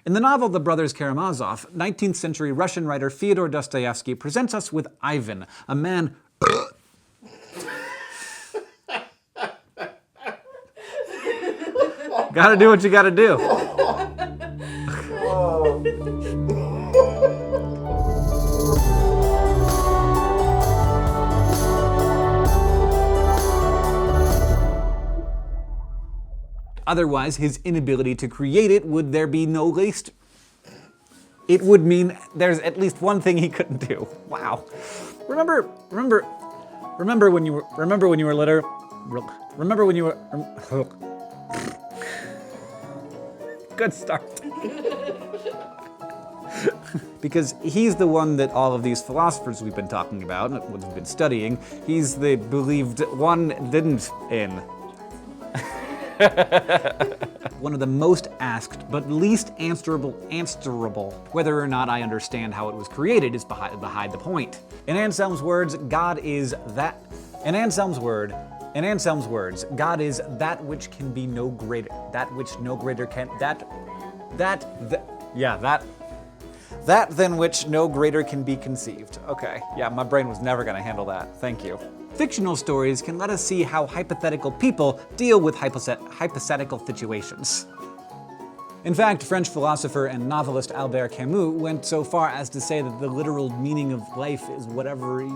In the novel The Brothers Karamazov, 19th century Russian writer Fyodor Dostoevsky presents us with Ivan, a man... Gotta do what you gotta do. Otherwise, his inability to create it would there be no least. It would mean there's at least one thing he couldn't do. Wow. Remember when you were little. Remember when you were. Good start. Because he's the one that all of these philosophers we've been talking about, what we've been studying, he's the believed one didn't in. One of the most asked, but least answerable, whether or not I understand how it was created is behind the point. In Anselm's words, God is that. In Anselm's words, God is that which can be no greater, that which no greater can, that than which no greater can be conceived. Okay, yeah, my brain was never gonna handle that. Thank you. Fictional stories can let us see how hypothetical people deal with hypothetical situations. In fact, French philosopher and novelist Albert Camus went so far as to say that the literal meaning of life is whatever he...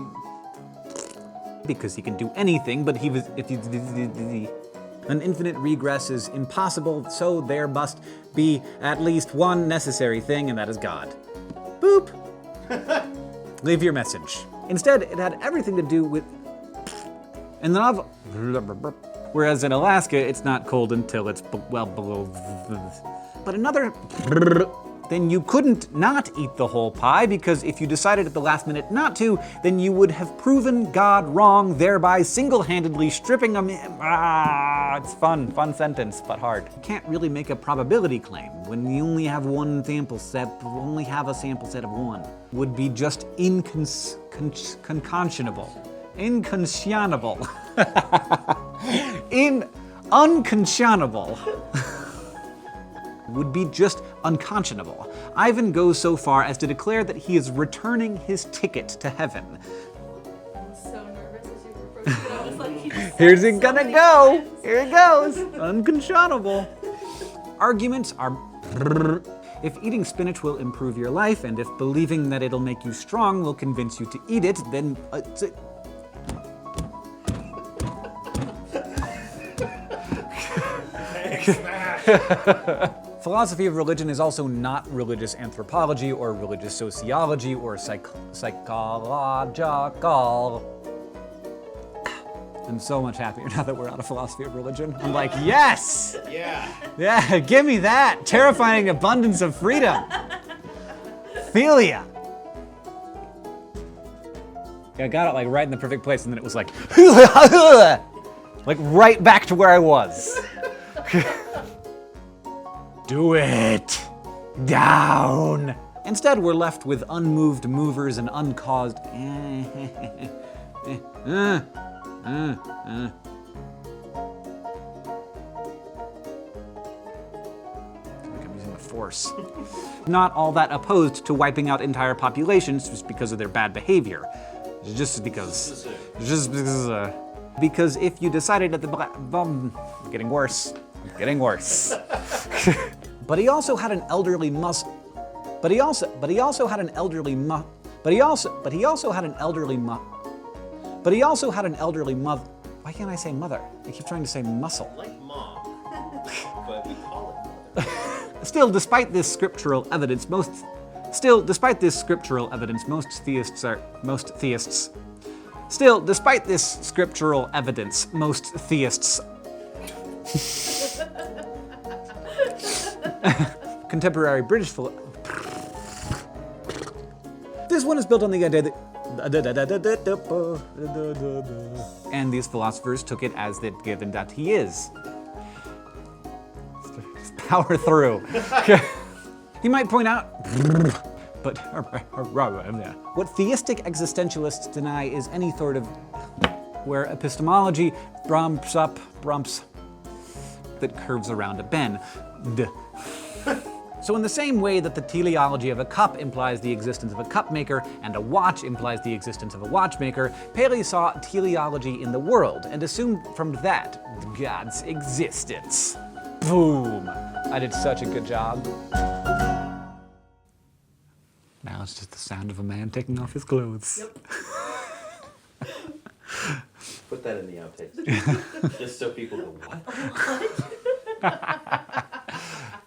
because he can do anything, but an infinite regress is impossible, so there must be at least one necessary thing, and that is God. Boop. Leave your message. Instead, it had everything to do with... In the novel... Whereas in Alaska, it's not cold until it's well below... But another... Then you couldn't not eat the whole pie, because if you decided at the last minute not to, then you would have proven God wrong, thereby single-handedly stripping him... it's fun sentence, but hard. You can't really make a probability claim when you only have one sample set, only have a sample set of one. Would be just unconscionable. Unconscionable. Would be just unconscionable. Ivan goes so far as to declare that he is returning his ticket to heaven. I was so nervous as you were approaching it. I was like, Here's it gonna go. Here it goes. Unconscionable. Arguments are... If eating spinach will improve your life, and if believing that it'll make you strong will convince you to eat it, then... Philosophy of religion is also not religious anthropology or religious sociology or psychological. I'm so much happier now that we're out of philosophy of religion. I'm like, yes! Yeah, give me that! Terrifying abundance of freedom. Philia. I got it like right in the perfect place, and then it was like, like right back to where I was. Do it! Down! Instead, we're left with unmoved movers and uncaused... I'm using the force. Not all that opposed to wiping out entire populations just because of their bad behavior. Just because if you decided at the getting worse. But he also had an elderly Why can't I say mother? I keep trying to say muscle. Like mom, but we call it mother. Still, despite this scriptural evidence, most theists contemporary British This one is built on the idea that and these philosophers took it as that given that he is. Power through. He might point out, but what theistic existentialists deny is any sort of where epistemology brumps that curves around a bend. So in the same way that the teleology of a cup implies the existence of a cup maker and a watch implies the existence of a watchmaker, Paley saw teleology in the world and assumed from that God's existence. Boom! I did such a good job. Now it's just the sound of a man taking off his clothes. Yep. Put that in the outtakes. Just so people go, what?